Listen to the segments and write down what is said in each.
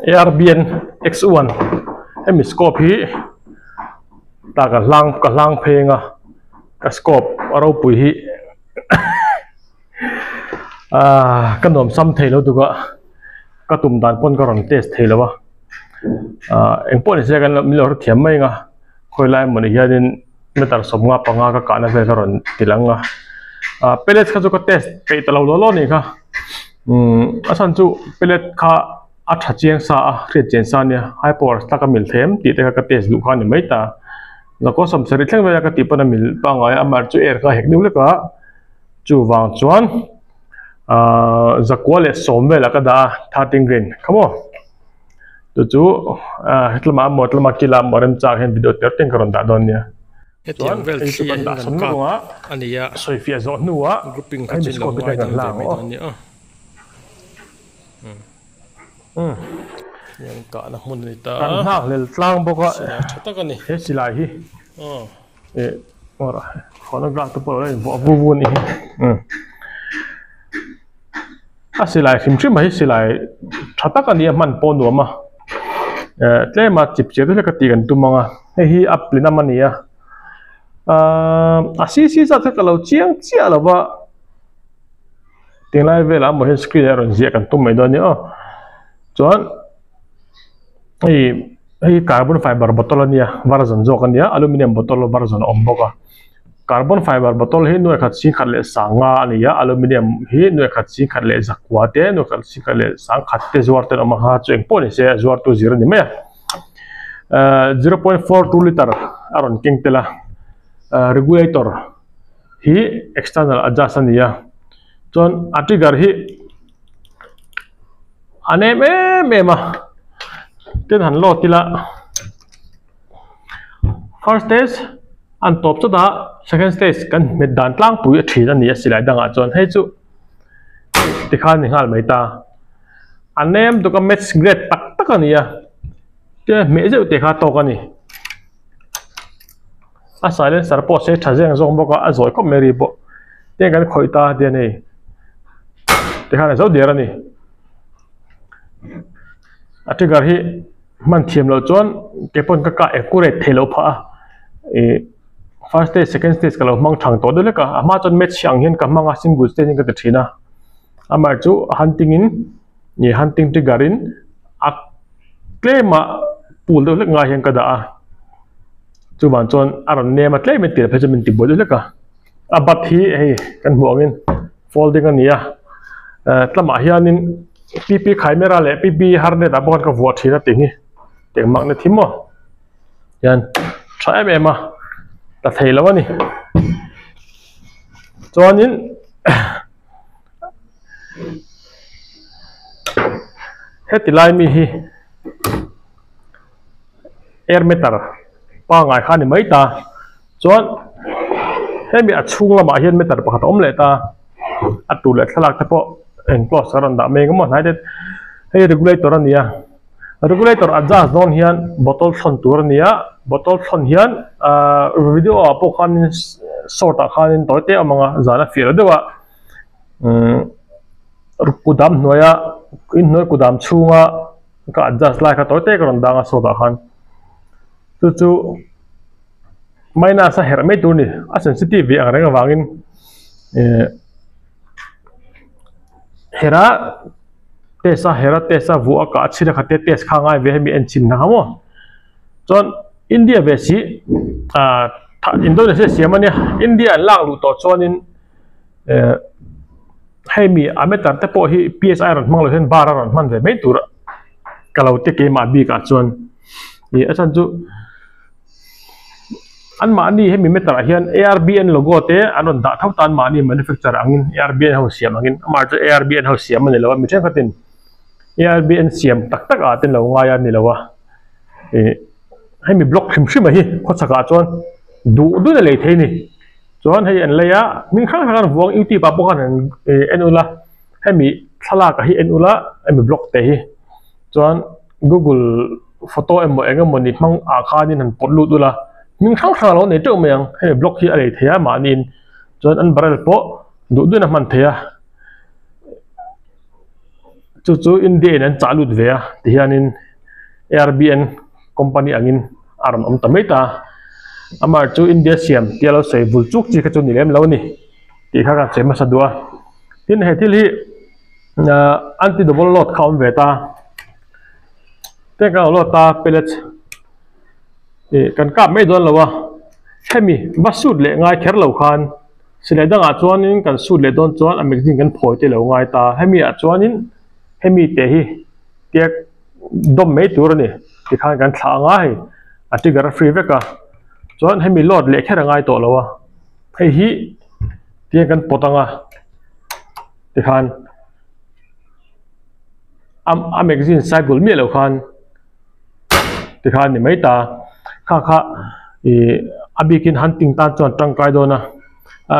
ARBN X1 em scope hi ta ka lang phenga ka scope aro pui hi kanom sam thelo duga ka tum dan pon karon test thelo wa empon se kan milor thiam mai nga khoi lai mon hianin metar somnga panga ka kana ve karon tilanga pellet kha ka test pe talo lo ni kha asan chu pellet kha a tha chiang sa a re chen sa nia high power ta ka mil them ti te ka test lu kha ni mai ta la ko som seri thleng ve ka ti pana mil pa nga amar chu er ka hek nu le ka chu wang chuan zakwale somve la ka da 13 green khamo to chu hetlama motlama kila morem cha hen video terting karon da don nia hetiang vel thi an da somnga ania soifia zo nuwa grouping ka chin lo ngai dan ve mai don nia yang ka na mun ni ta kan hak lel tlang boka thata ka ni he silai hi ora phonograph to polo vu vu ni silai khim khim hi silai thata ka ni man pon wa ma tle ma chip che le ka ti kan tumanga hi aplina mania si sa ta lo chiang chia lo ba tinglai vela mo he screen ron zia kan tum mai don ni chuan ei carbon fiber bottle ania version zo kan nia aluminum bottle version om boka carbon fiber bottle hi noi khat si khat le sanga ania aluminum hi noi khat si khat le zakwa te noi khat si khat le sang khat te zuar te ma ha cheng pon se zuar tu zero ni me 0.42 liter aron king tela regulator hi external adjust ania chon trigger hi ane me ma ten han lo tila first stage an top cha da second stage kan met dan tlang pui thi na ni silai danga chon hei chu tikhan ni hal mai ta anem to ka match grade tak tak ania te me je te kha to ka ni a silencer po se thajeng zong boka a zoi ko meri bo te kan khoi ta de nei te kha na zo der ani trigger hi man thiam lo chon kepon ka accurate thelo pha first stage second stage kalo mang thang to dole ka ama chon match siang hian ka manga single stage ka thina amar chu hunting in ni hunting trigger in a claima pool dole nga hian ka da chu ban chon aron ne ma claim ti phejamin ti bodole ka abat hi hei kan huangin folding ania tlama hianin PP camera le PP harne da bon ka vuat thina tingi te mak na thimo yan try me ma ta theilaw ni chuanin hetilai mi hi air meter pa ngai khani mai ta chuan hemi achung lama hian meter pakhat om le ta atu le thalak ta po enclose aron da me ngam nai det hey regulator ania regulator adjust zone hian bottle thon tur nia bottle thon hian video apo khan sort a khan toite amanga zana fira dewa kudam noya in noi kudam chunga ka adjust la ka toite karon danga sort a khan chu minus a her me tur ni a sensitive ang renga wangin hera tesa vu aka achira khate tes khangai ve mi enchin na hamo chon india ve si indonesia siamani india lang lu to chonin hemi ametar te po hi psi ron manglo hen bar ron man ve me tur kalau te ke ma bi ka chon ni asan chu an mani hemi metar hian ARBN logo te anon da thau tan mani manufacturer angin ARBN ho siam angin amar chu ARBN ho siam ani lawa mi chen khatin ARBN siam tak tak a ten lo nga ya ni lawa hemi block khim khim hi khochaka chon du na le the ni chon hei an leya min khang khang vuang UT pa po kan enula hemi thala ka hi enula hemi block te hi chon Google photo emo engam ni mang a khanin han potlu dula min khang khang lo ne to meng he block hi ale thea manin chon an baral po du na man thea chu India an chalut ve a ti hianin ARBN company angin aron om tamai ta amar chu India siam tialo sei vulchuk chi kha chu ni lem lo ni ti kha ka chema sadua tin he thil hi anti double lot khom ve ta te ka lot ta pellet kan kap mai don lawa hemi basut le ngai kher lo khan silai danga chuanin kan sut le don chuan amazing kan phoi te lo ngai ta hemi a chuanin hemi te hi tek dom mai tur ni ti khan kan thla nga hi ati gar free veka chuan hemi lot le khera ngai to lawa hei hi ti kan potanga ti khan magazine cycle mi lo khan ti khan ni mai ta kha abikin hunting tan chuan tangkai dona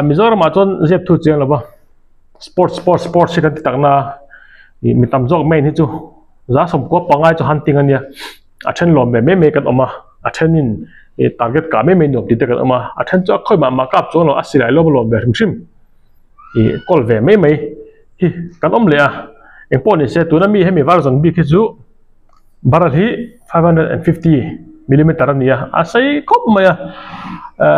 Mizoram a chuan zep thu chiang lova sport se kan ti takna mitam jok main hi chu za som ko pangai chu hunting ania a then lom me me kan oma a thenin target ka me nom ti te kan oma a then chu khoi ma kap chu lo asilai lo lom be hrim kol ve me hi kan om le a engpon ni se tu na mi hemi version bi khi chu baral hi 550 millimeter ania asai khop maya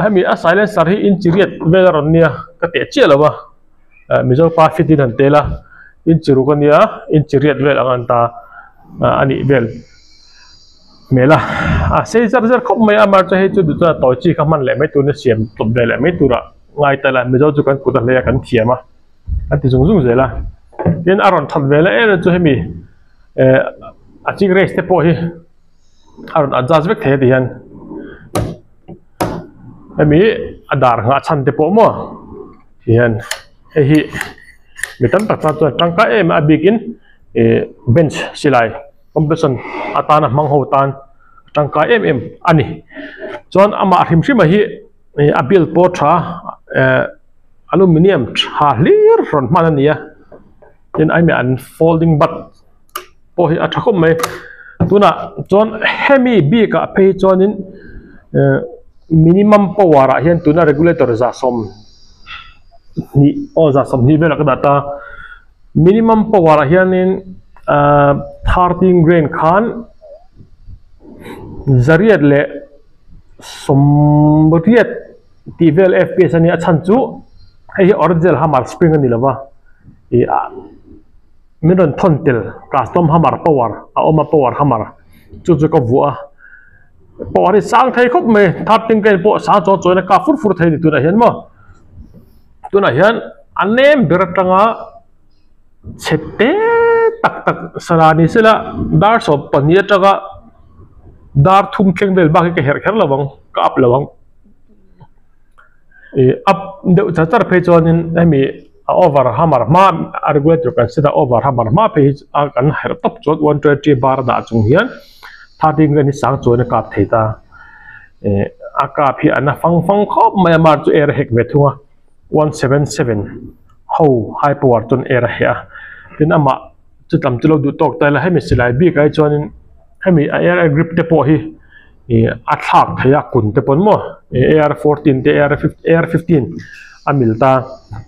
hemi a silencer hi inchiriat velaron nia ka te chelawa mizo pa fitin han tela inchiru kan nia inchiriat vel angan ta ani vel mela sei zar khop maya mar cha he chu du cha toy chi khaman le mai tu na siam top de le mai tura ngai ta la mizo chu kan kuta le kan thiama ati zung zela tin aron that vela e chu hemi a ching race te po hi aron adjust vek the dian hemi adar nga chan te po mo hian hi mitam tak cha tangka em abikin bench silai compression atana mangho tan tangka em ani chon ama hrim hrim hi abil po tha aluminium tha lir ron manania tin ai me unfolding but po hi athakom mai tuna chon hemi bi ka phe chonin minimum power a hian tuna regulator za som ni za som ni bela ka data minimum power a hianin 13 grain khan zariat le somriat tivel fps ani achan chu hei original hammer spring ani lawa miron thontel custom hammer power a oma power hammer chu ka vua power hi sang thai khop me that ting ken po sa cho choi na ka fur thai ni tu na hian mo tu na hian anem beratanga chete tak sarani sila dar so pania taga dar thum kheng bel ba ke her lawang ka up lawang up de chachar phe chonin ami over hammer ma regulator kan sida over hammer ma phe kan her top chot 120 bar da chung hian thading ni sang chona kap theita aka phi ana fang khop mai mar chu air hek ve thunga 177 ho high power ton air hia tin ama chu tam chulo du tok ta la hemi silai bi kai chonin hemi air grip te po hi a thak thaya kun te pon mo air 14 te air 15 amilta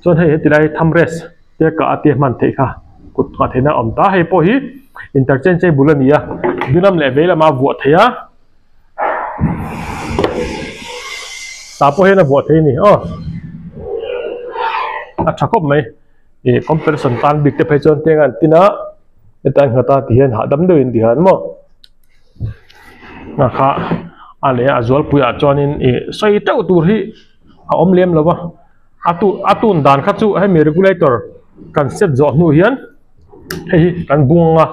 chon hei tilai thamres te ka ati man thei kha kut ka thena om ta hei po hi interchange bulania dinam le vela ma vu thaya ta po he na vu thei ni a thakop mai comparison tan big te phechon tengan tina etan ngata tihan hadam do in dihan mo na kha ale azol puya chonin soi tau tur hi om lem lawa atun dan kha chu he regulator kan set zo nu hian hei kan bunga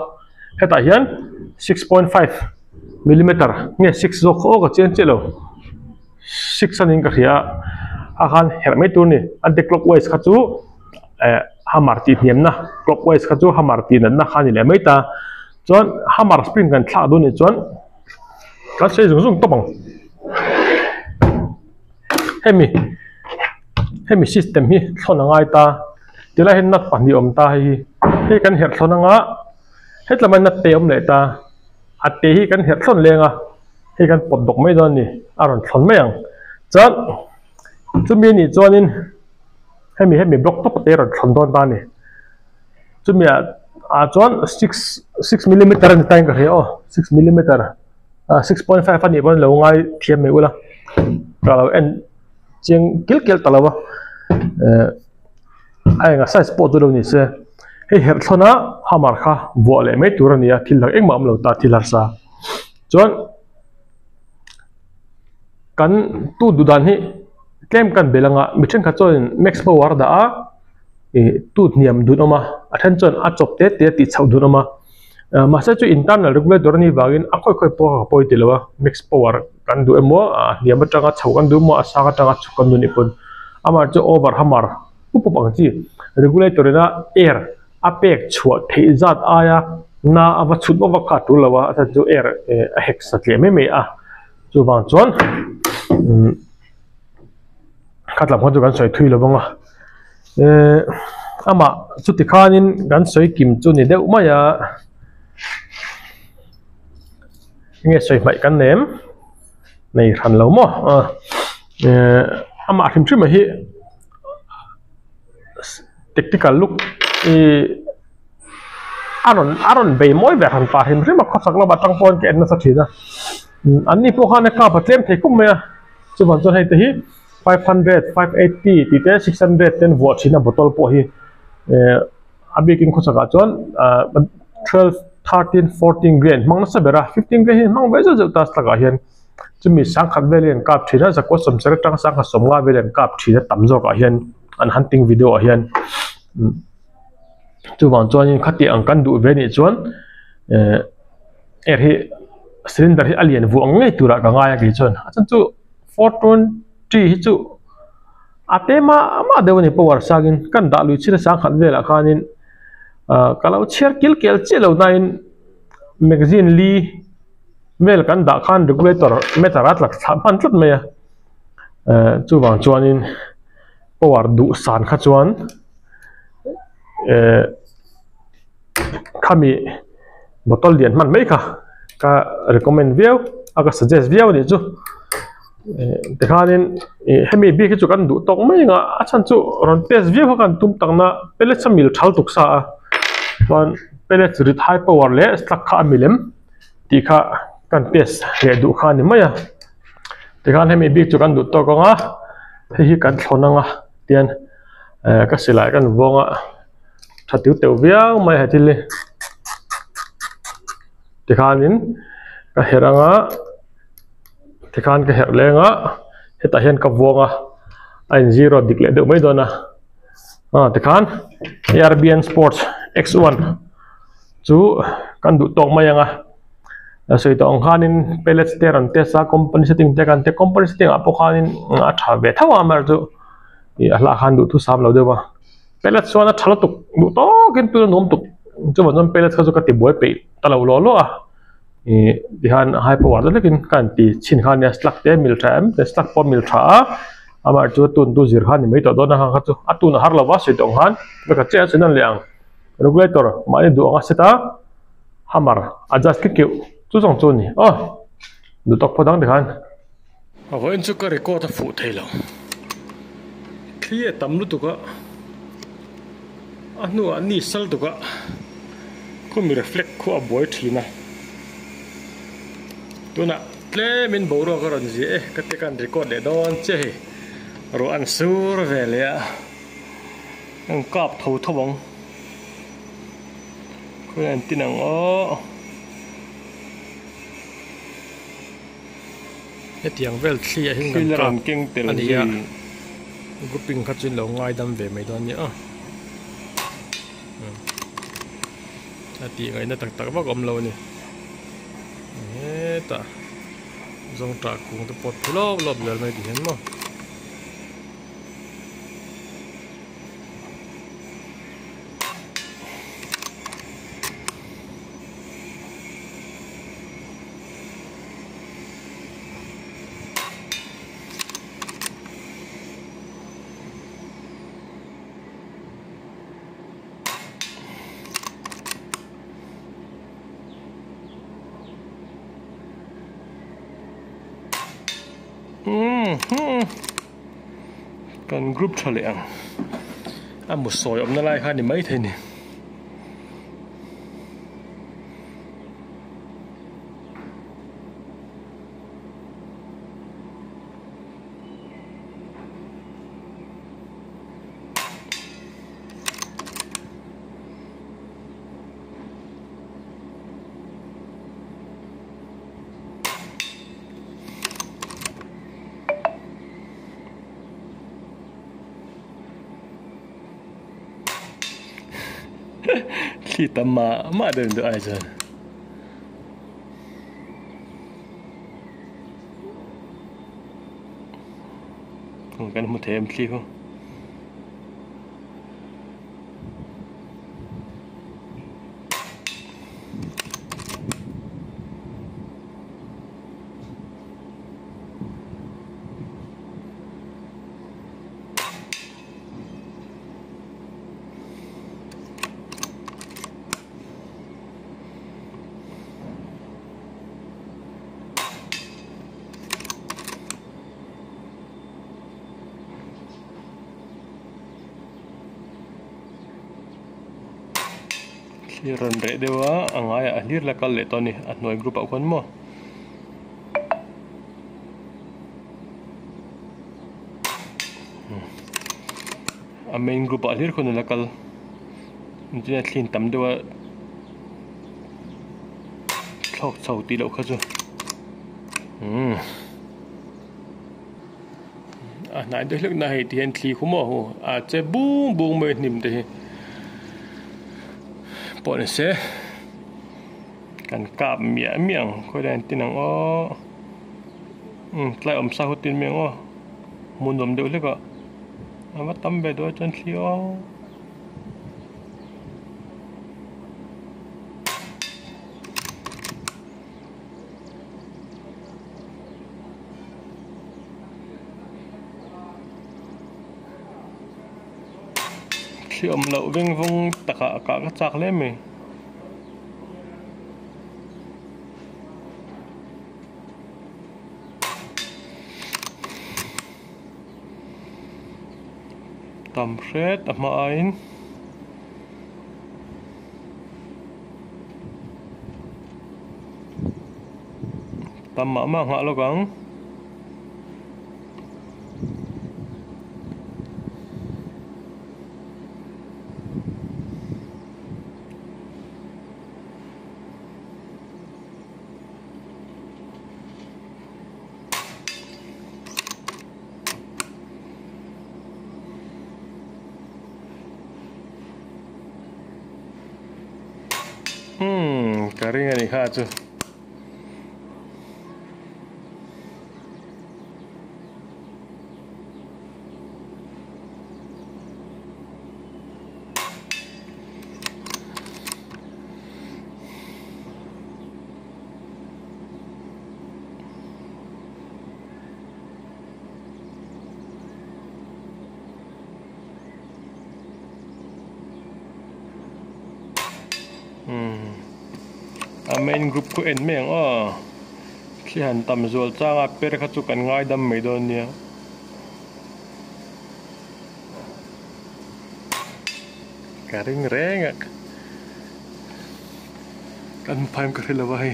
heta hian 6.5 mm nge 6 zo kho ka chen chelo 6 anin ka khia akhan hermai tur ni anti clockwise kha chu hammer ti hniam na clockwise kha chu hammer ti na khani le mai ta chon hammer spring kan thla do ni chon ka sei zung topang hemi system hi thona ngai ta tila hin nat pani om ta hi kan her thona nga hetlaman nat te om le ta ate hi kan her thon lenga hi kan pot dok mai don ni aron thon mai ang chon chumi ni chonin hemi block top te ron thon don ta ni chumi chuan 6 mm ni time ka he 6 mm 6.5 ani bon lo ngai thiam me ula ka lo en chiang kil talawa ai nga size po do ni se he her thona hamar kha vole me turania thil lang engmam lo ta thilar sa chuan kan tu dudan hi claim kan belanga mithen kha chon max power da a tu niam dunoma athan chon a chop te ti chau dunoma ma sa chu internal regulator ni wagin a khoi po poi tilawa max power kan du emo niam atanga chau kan du mo asa ka tanga chu kan du ni pon amar chu over hamar upu pang chi regulator na air apek chua theizat aya na ava chut wa kha tu lawa ata chu air a hex satle me a chu wang chon khatlam khon chu kan soi thui lawanga ama chuti khanin gan soi kim chu ni deuh maya nge soi mai kan nem nei ran lo mo ama hrim thrim hi tactical look aron be moi ve han pa hrim thrim kha sakla batang pon ke na sa thina anni po khana ka patlem thei kum me chu ban chon hai te hi 500 580 ti te 600 ten watt hina bottle po hi abi kin kho saka chon 12 13 14 grain mang sa bera 15 grain mang ve zo tas laka hian chumi sang khat velen kap thina za ko som ser tang sang kha somnga velen kap thina tamzo ka hian an hunting video a hian chu wan chuan in khati ang kan du ve ni chuan hi cylinder hi alien vu ang ngai tura ka ngaya ki chuan achan chu 420 hi chu atema ama dewani power sagin kan da lui chira sang khat vela khanin kalau chair kel chelo nain magazine li mel kan da khan regulator metarat lak thaman tlat me chu wang chuanin power du san kha chuan khami bottle lian man mai kha ka recommend view aga suggest view ni chu dekhanin hemi bi ki chu kan du tok mai nga achan chu ron test view kan tum tangna pellet samil thal tuk sa wan pellet rit high power le slak kha milem ti kha kan test he du kha ni maya dekhan hemi bi chu kan du tok nga hi kan thonanga tian ka silai kan vonga thatu teu viau mai hatili dekhanin ka heranga tikhan ka her lenga heta hian ka vonga ain zero dikle de mai dona tikhan ARBN Sports X1 chu kan du tok mai anga soi tong khanin pellet steran tesa company setting te kan te company setting apo khanin a tha ve thawa mar chu ala khan du thu sam lo dewa pellet sona thala tuk du to kin tu nom tuk chu bon pellet kha chu ka ti boy pe talo lo a dihan high power da lekin kan ti chin khan ya slak te mil tham te slak po mil tha amar chu tun tu zir khan ni mai to dona kha chu atun har lawa se tong han ka che chenan leang regulator mai du anga seta hamar adjust ki chu chong chu ni du tok podang dekhan avoin chu ka record a fu thailo clear tamlu tuka anu ani sal tuka ko mi reflect ko a boy thina tuna tle min boro ka ron ji ka te kan record le don che ro an sur vele a ang kap tho thobong ko an tinang hetiang vel thlia hin kan keng tel ania grouping khatchin lo ngai dam ve mai don ni ati ngai na tak tak ba gom lo ni ta zong tra kung te pot pulo lob lel mai di hen mo kan group thale ang amu soi om na lai kha ni mai the ni ที่ตำมาเดินดูไอ้เจ้าของกันมาเทมที่เขาที่รันเรเดียวอ่างไงอ่ะนี่ละกันเลยตอนนี้หน่วยกรุ๊ปเอาคนมั่วเมนกรุ๊ปอะไรคนละกันนี่จะทิ้งตำด้วยชอบเสาตีเหล่าเขาจ้ะนายเดือดเลือกนายที่เห็นทีคุ้มอ่ะหูอาจจะบูงไม่นิ่มแต่ปนเสกันกาบเมียงคอยแดนตีนังอ๋อไล่อมซาหุตินเมียงอ๋อมุนดมเดือดเลยก็เอามาตั้มไปด้วยจนทีอ๋อที่อมเราวิ่งฟงตะกะกะก็จากเล่มไหมตำเสร็จตำมาอินตำมาหาแล้วกันGaring ni ha tu. Main group ko en meng khi han tam zol changa per kha chu kan ngai dam mai don nia ka ring reng kan phaim ka rela vai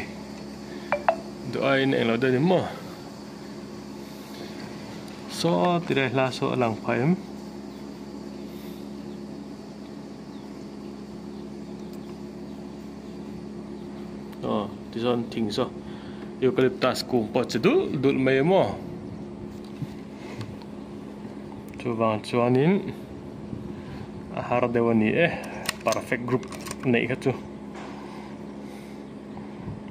do ai ne lo de mo so tire la so lang phaimที่ส่วนทิ้งซะยูคาลิปตัสกูปอดจะดูดไม่มั่วชัวร์ชวนนินอาหารเดวันนี้perfect group ไหนครับจู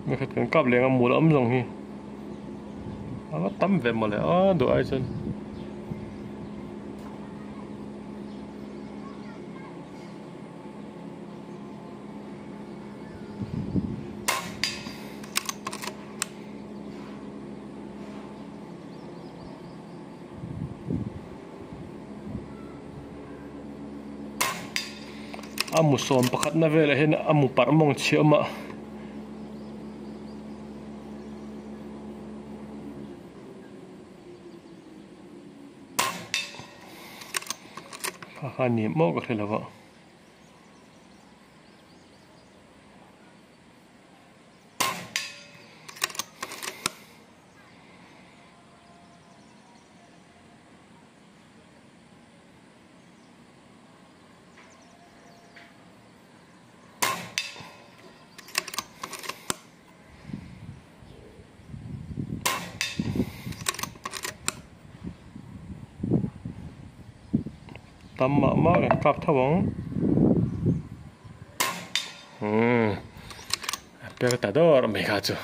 ไม่ขัดกันกับเลี้ยงหมูล้อมลงนี่แล้วตั้มเวมมาเลยดูไอ้ฉันamu som pakhat na vela hen amu parmong chiama khani mo ka thelawa tầm mà kan kap thawang apertador mai kha chu